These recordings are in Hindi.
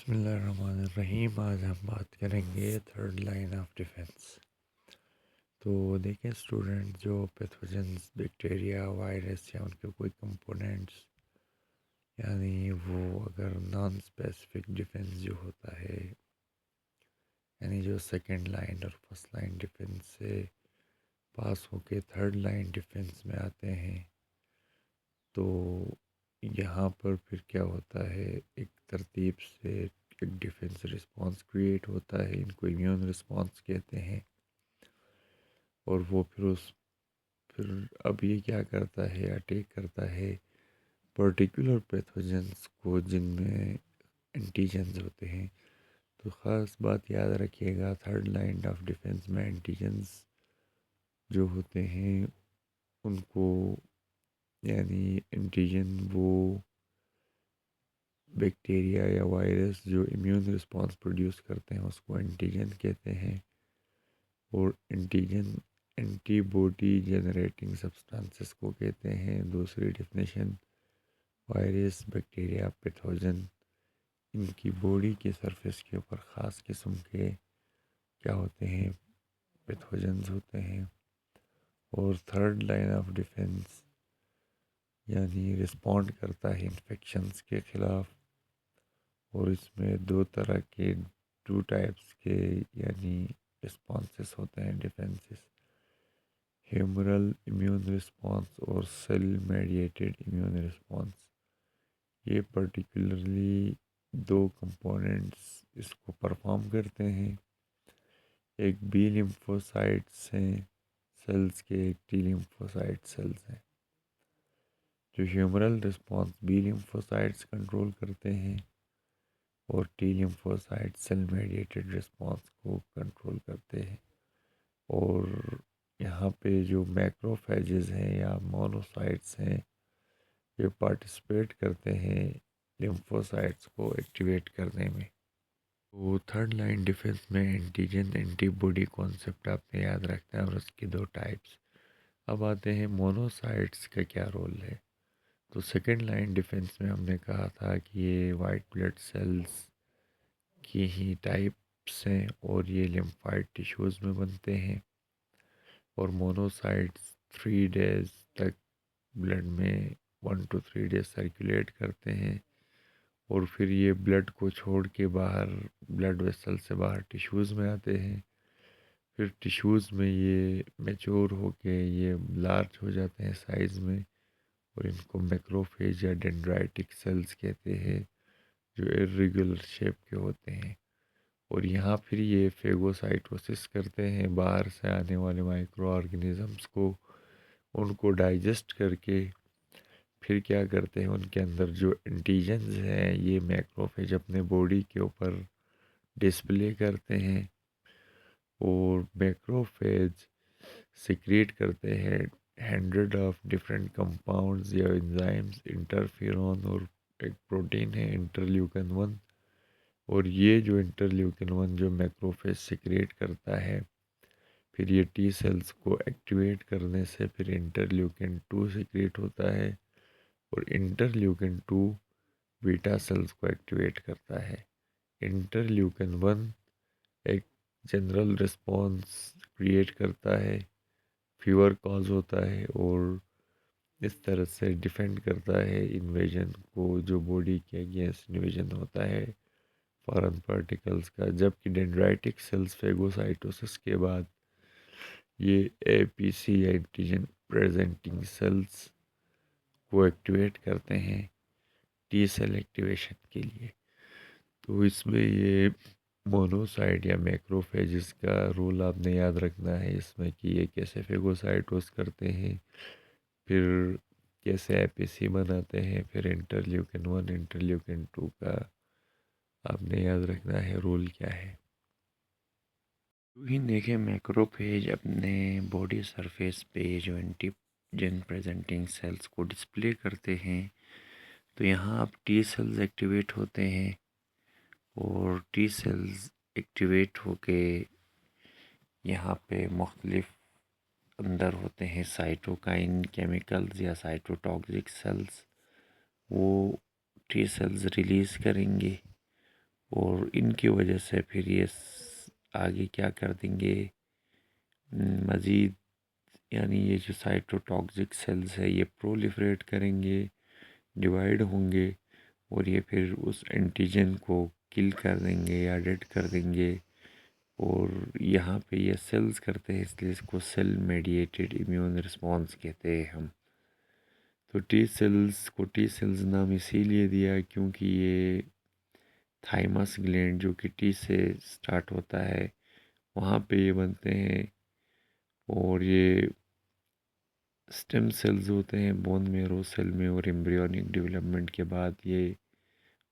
बिस्मिल्लाहिर्रहमानिर्रहीम। आज हम बात करेंगे थर्ड लाइन ऑफ डिफेंस। तो देखें स्टूडेंट, जो पैथोजेंस बैक्टीरिया वायरस या उनके कोई कंपोनेंट्स, यानी वो अगर नॉन स्पेसिफिक डिफेंस जो होता है, यानी जो सेकंड लाइन और फर्स्ट लाइन डिफेंस से पास होके थर्ड लाइन डिफेंस में आते हैं, तो यहाँ पर फिर क्या होता है, एक तरतीब से एक डिफेंस रिस्पांस क्रिएट होता है। इनको इम्यून रिस्पांस कहते हैं। और वो फिर अब ये क्या करता है, अटैक करता है पर्टिकुलर पैथोजेंस को जिनमें एंटीजेंस होते हैं। तो ख़ास बात याद रखिएगा, थर्ड लाइन ऑफ डिफेंस में एंटीजेंस जो होते हैं उनको, यानी एंटीजन वो बैक्टीरिया या वायरस जो इम्यून रिस्पांस प्रोड्यूस करते हैं उसको एंटीजन कहते हैं। और एंटीजन एंटीबॉडी जनरेटिंग सब्सटेंसेस को कहते हैं। दूसरी डेफिनेशन, वायरस बैक्टीरिया पैथोजन इनकी बॉडी के सरफेस के ऊपर ख़ास किस्म के क्या होते हैं, पैथोजेंस होते हैं। और थर्ड लाइन ऑफ डिफेंस यानी रिस्पॉन्ड करता है इन्फेक्शंस के ख़िलाफ़। और इसमें दो तरह के, टू टाइप्स के यानी रिस्पॉन्सेस होते हैं, डिफेंसेस। ह्यूमरल इम्यून रिस्पॉन्स और सेल मेडिएटेड इम्यून रिस्पॉन्स। ये पर्टिकुलरली दो कंपोनेंट्स इसको परफॉर्म करते हैं। एक बी लिम्फोसाइट्स हैं सेल्स के, एक टी लिम्फोसाइट सेल्स हैं। जो humoral response B lymphocytes control करते हैं और T lymphocyte cell mediated response को कंट्रोल करते हैं। और यहाँ पे जो मैक्रोफेजेस हैं या मोनोसाइट्स हैं, ये पार्टिसिपेट करते हैं लिम्फोसाइट्स को एक्टिवेट करने में। तो थर्ड लाइन डिफेंस में एंटीजन एंटीबॉडी कॉन्सेप्ट आपने याद रखना है और उसकी दो टाइप्स। अब आते हैं मोनोसाइट्स का क्या रोल है। तो सेकेंड लाइन डिफेंस में हमने कहा था कि ये वाइट ब्लड सेल्स की ही टाइप्स हैं और ये लिम्फाइड टिश्यूज़ में बनते हैं। और मोनोसाइट्स 3 डेज तक ब्लड में 1 to 3 डेज सर्कुलेट करते हैं और फिर ये ब्लड को छोड़ के बाहर, ब्लड वेसल से बाहर टिश्यूज़ में आते हैं। फिर टिश्यूज़ में ये मैच्योर होके ये लार्ज हो जाते हैं साइज़ में और इनको मैक्रोफेज या डेंड्राइटिक सेल्स कहते हैं, जो इर्रेगुलर शेप के होते हैं। और यहाँ फिर ये फेगोसाइटोसिस करते हैं, बाहर से आने वाले माइक्रो ऑर्गेनिज़म्स को, उनको डाइजेस्ट करके फिर क्या करते हैं, उनके अंदर जो एंटीजन्स हैं ये मैक्रोफेज अपने बॉडी के ऊपर डिस्प्ले करते हैं। और मैक्रोफेज सिक्रीट करते हैं 100 ऑफ डिफरेंट कंपाउंड्स या एंजाइम्स, इंटरफेरॉन और एक प्रोटीन है इंटरल्यूकिन 1। और ये जो इंटरल्यूकिन 1 जो मैक्रोफेज सिक्रेट करता है, फिर ये टी सेल्स को एक्टिवेट करने से फिर इंटरल्यूकिन 2 सिक्रेट होता है और इंटरल्यूकिन 2 बीटा सेल्स को एक्टिवेट करता है। इंटरल्यूकिन 1 एक जनरल रिस्पॉन्स क्रिएट करता है, फीवर कॉज होता है और इस तरह से डिफेंड करता है इन्वेजन को, जो बॉडी के अगेंस्ट इन्वेजन होता है फॉरेन पार्टिकल्स का। जबकि डेंड्राइटिक सेल्स फेगोसाइटोसिस के बाद ये एपीसी या एंटीजन प्रेजेंटिंग सेल्स को एक्टिवेट करते हैं टी सेल एक्टिवेशन के लिए। तो इसमें ये मोनोसाइट या मैक्रोफेजेस का रोल आपने याद रखना है इसमें, कि ये कैसे फेगोसाइटोस करते हैं, फिर कैसे एपीसी बनाते हैं, फिर इंटरल्यूकिन 1 इंटरल्यूकिन 2 का आपने याद रखना है रोल क्या है। तो ही देखें, मैक्रोफेज अपने बॉडी सरफेस पे जो एंटीजन प्रेजेंटिंग सेल्स को डिस्प्ले करते हैं। तो यहाँ अब टी सेल्स एक्टिवेट होते हैं और टी सेल्स एक्टिवेट होके यहाँ पे मुख्तलिफ अंदर होते हैं साइटोकाइन केमिकल्स या साइटोटॉक्सिक सेल्स, वो टी सेल्स रिलीज़ करेंगे और इनकी वजह से फिर ये आगे क्या कर देंगे, मज़ीद यानी ये जो साइटोटॉक्सिक सेल्स है ये प्रोलिफरेट करेंगे, डिवाइड होंगे और ये फिर उस एंटीजन को किल कर देंगे या डेड कर देंगे। और यहाँ पे ये सेल्स करते हैं, इसलिए इसको सेल मेडिएटेड इम्यून रिस्पॉन्स कहते हैं हम। तो टी सेल्स को टी सेल्स नाम इसीलिए दिया क्योंकि ये थाइमस ग्लैंड जो कि टी से स्टार्ट होता है वहाँ पे ये बनते हैं। और ये स्टेम सेल्स होते हैं बोन मेरो सेल में, और एम्ब्रियोनिक डेवलपमेंट के बाद ये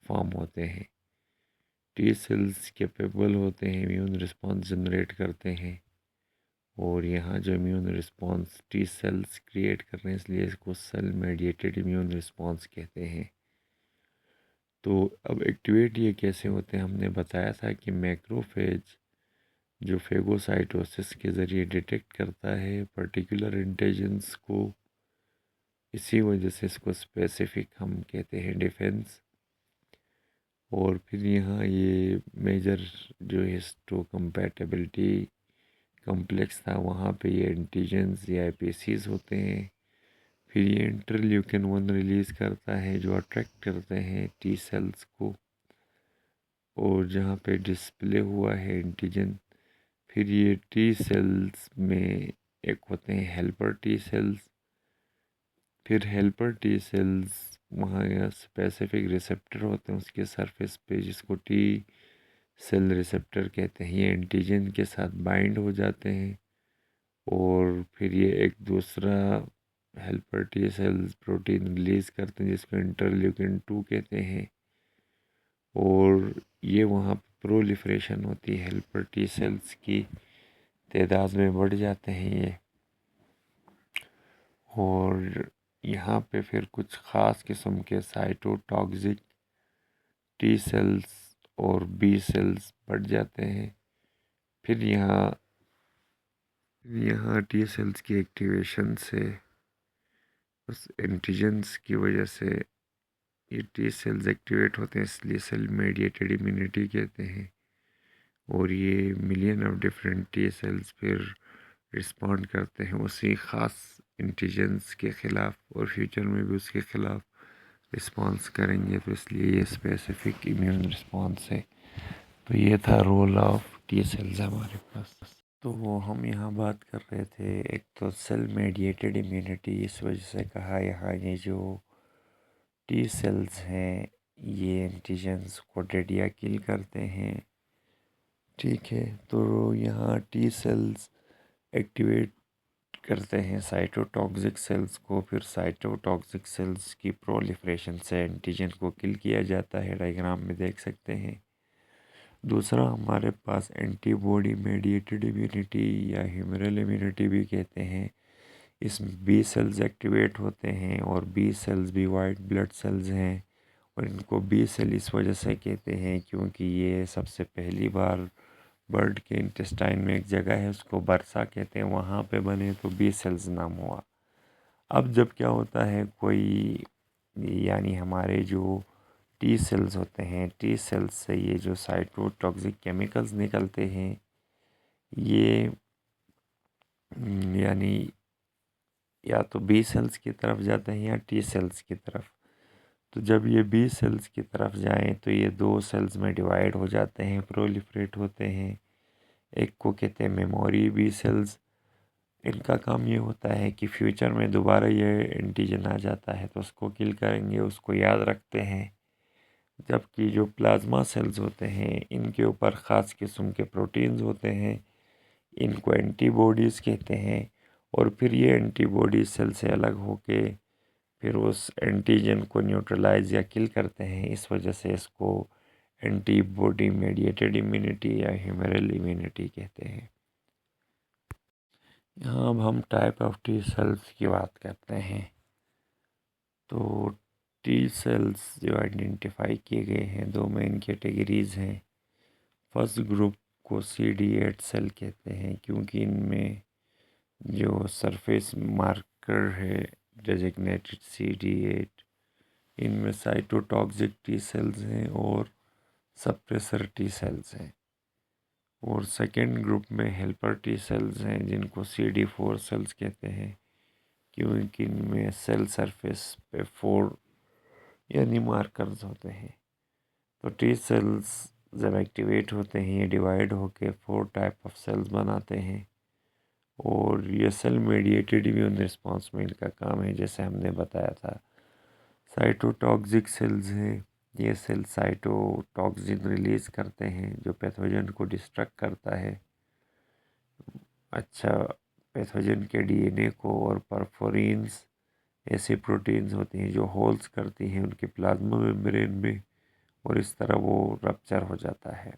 फॉर्म होते हैं। टी सेल्स कैपेबल होते हैं, इम्यून रिस्पॉन्स जनरेट करते हैं। और यहाँ जो immune response T cells create कर रहे हैं इसलिए इसको सेल मेडिएटेड इम्यून रिस्पॉन्स कहते हैं। तो अब एक्टिवेट ये कैसे होते हैं, हमने बताया था कि मैक्रोफेज जो फेगोसाइटोसिस के ज़रिए डिटेक्ट करता है पर्टिकुलर एंटीजन्स को, इसी वजह से इसको स्पेसिफिक हम कहते हैं डिफेंस। और फिर यहाँ ये मेजर जो हिस्टोकम्पैटिबिलिटी कॉम्प्लेक्स था वहाँ पे ये एंटीजन्स या एपीसीज होते हैं। फिर ये इंटरल्यूकिन 1 रिलीज़ करता है जो अट्रैक्ट करते हैं टी सेल्स को, और जहाँ पे डिस्प्ले हुआ है एंटीजन। फिर ये टी सेल्स में एक होते हैं हेल्पर टी सेल्स। फिर हेल्पर टी सेल्स वहाँ या स्पेसिफिक रिसेप्टर होते हैं उसके सरफेस पे जिसको टी सेल रिसेप्टर कहते हैं। ये एंटीजन के साथ बाइंड हो जाते हैं और फिर ये एक दूसरा helper T cells protein release करते हैं जिसको इंटरल्यूकिन 2 कहते हैं। और ये वहाँ प्रोलिफरेशन होती है हेल्पर टी सेल्स की, तादाद में बढ़ जाते हैं ये। और यहाँ पे फिर कुछ ख़ास किस्म के साइटोटॉक्सिक टी सेल्स और बी सेल्स बढ़ जाते हैं। फिर यहाँ टी सेल्स की एक्टिवेशन से उस एंटीजन्स की वजह से ये टी सेल्स एक्टिवेट होते हैं, इसलिए सेल मेडिएटेड इम्यूनिटी कहते हैं। और ये million of different T cells फिर रिस्पॉन्ड करते हैं उसी ख़ास एंटीजन्स के ख़िलाफ़, और फ्यूचर में भी उसके ख़िलाफ़ रिस्पॉन्स करेंगे, तो इसलिए ये स्पेसिफिक इम्यून रिस्पॉन्स है। तो ये था रोल ऑफ टी सेल्स हमारे पास। तो हम यहाँ बात कर रहे थे एक तो सेल मेडिएटेड इम्यूनिटी, इस वजह से कहा यहाँ ये जो टी सेल्स हैं ये एंटीजन्स को डेड या किल करते हैं। ठीक है, तो यहाँ टी सेल्स एक्टिवेट करते हैं साइटोटॉक्सिक सेल्स को, फिर साइटोटॉक्सिक सेल्स की प्रोलिफरेशन से एंटीजन को किल किया जाता है, डायग्राम में देख सकते हैं। दूसरा हमारे पास एंटीबॉडी मेडिएटेड इम्यूनिटी या ह्यूमरल इम्यूनिटी भी कहते हैं। इसमें बी सेल्स एक्टिवेट होते हैं, और बी सेल्स भी वाइट ब्लड सेल्स हैं। और इनको बी सेल इस वजह से कहते हैं क्योंकि ये सबसे पहली बार बर्ड के इंटेस्टाइन में एक जगह है उसको बरसा कहते हैं, वहाँ पे बने तो बी सेल्स नाम हुआ। अब जब क्या होता है कोई यानी हमारे जो टी सेल्स होते हैं, टी सेल्स से ये जो साइटोटॉक्सिक केमिकल्स निकलते हैं ये यानी या तो बी सेल्स की तरफ जाते हैं या टी सेल्स की तरफ। तो जब ये बी सेल्स की तरफ जाएं तो ये दो सेल्स में डिवाइड हो जाते हैं, प्रोलिफरेट होते हैं। एक को कहते हैं मेमोरी बी सेल्स। इनका काम ये होता है कि फ्यूचर में दोबारा ये एंटीजन आ जाता है तो उसको किल करेंगे, उसको याद रखते हैं। जबकि जो प्लाज्मा सेल्स होते हैं इनके ऊपर ख़ास किस्म के प्रोटीन्स होते हैं, इनको एंटीबॉडीज़ कहते हैं। और फिर ये एंटीबॉडीज सेल से अलग होके फिर उस एंटीजन को न्यूट्रलाइज या किल करते हैं। इस वजह से इसको एंटीबॉडी मेडिएटेड इम्यूनिटी या ह्यूमरल इम्यूनिटी कहते हैं। यहाँ अब हम टाइप ऑफ टी सेल्स की बात करते हैं। तो टी सेल्स जो आइडेंटिफाई किए गए हैं दो मेन कैटेगरीज़ हैं। फर्स्ट ग्रुप को CD8 सेल कहते हैं क्योंकि इनमें जो सरफेस मार्कर है डेजिग्नेटेड CD8, इनमें साइटोटॉक्सिक टी सेल्स हैं और सप्रेसर टी सेल्स हैं। और सेकेंड ग्रुप में हेल्पर टी सेल्स हैं जिनको CD4 सेल्स कहते हैं, क्योंकि इनमें सेल सरफेस पे 4 यानी मार्कर्स होते हैं। तो टी सेल्स जब एक्टिवेट होते हैं ये डिवाइड होके 4 टाइप ऑफ सेल्स बनाते हैं, और ये सेल मेडिएटेड इम्यून रिस्पॉन्स में इनका काम है। जैसे हमने बताया था, साइटोटॉक्सिक सेल्स हैं, ये सेल साइटोटॉक्सिन रिलीज करते हैं जो पैथोजन को डिस्ट्रक्ट करता है। अच्छा, पैथोजन के DNA को, और परफोरिन्स ऐसे प्रोटीन्स होती हैं जो होल्स करती हैं उनके प्लाज्मा मेम्ब्रेन में, और इस तरह वो रप्चर हो जाता है।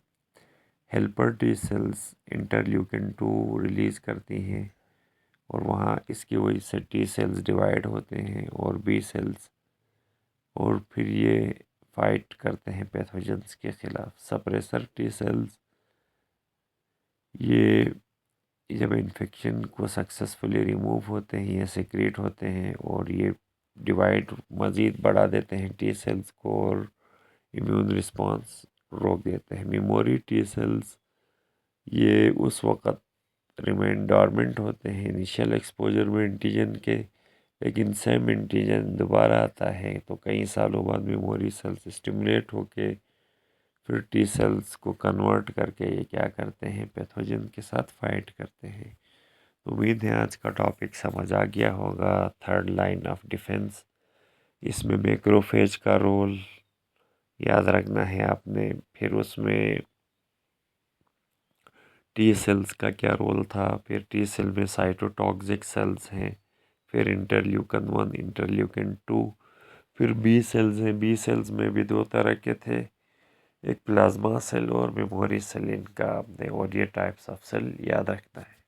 हेल्पर टी सेल्स इंटरल्यूकिन-2 रिलीज़ करती हैं, और वहाँ इसकी वजह से टी सेल्स डिवाइड होते हैं और बी सेल्स, और फिर ये फाइट करते हैं पैथोजेंस के खिलाफ। सप्रेसर टी सेल्स ये जब इन्फेक्शन को सक्सेसफुली रिमूव होते हैं, ये सिक्रेट होते हैं और ये डिवाइड मज़ीद बढ़ा देते हैं टी सेल्स को, और इम्यून रिस्पॉन्स रोक देते हैं। मेमोरी टी सेल्स ये उस वक़्त रिमेन डॉर्मेंट होते हैं इनिशियल एक्सपोजर में एंटीजन के, लेकिन सेम एंटीजन दोबारा आता है तो कई सालों बाद मेमोरी सेल्स स्टिमुलेट होके फिर टी सेल्स को कन्वर्ट करके ये क्या करते हैं, पैथोजन के साथ फाइट करते हैं। तो उम्मीद है आज का टॉपिक समझ आ गया होगा। थर्ड लाइन ऑफ डिफेंस, इसमें मैक्रोफेज का रोल याद रखना है आपने। फिर उसमें टी सेल्स का क्या रोल था, फिर टी सेल में साइटोटॉक्सिक सेल्स हैं, फिर इंटरल्यूकन-1 इंटरल्यूकन-2, फिर बी सेल्स हैं। बी सेल्स में भी 2 तरह के थे, एक प्लाज्मा सेल और मेमोरी सेल। इनका आपने और ये टाइप्स ऑफ सेल याद रखना है।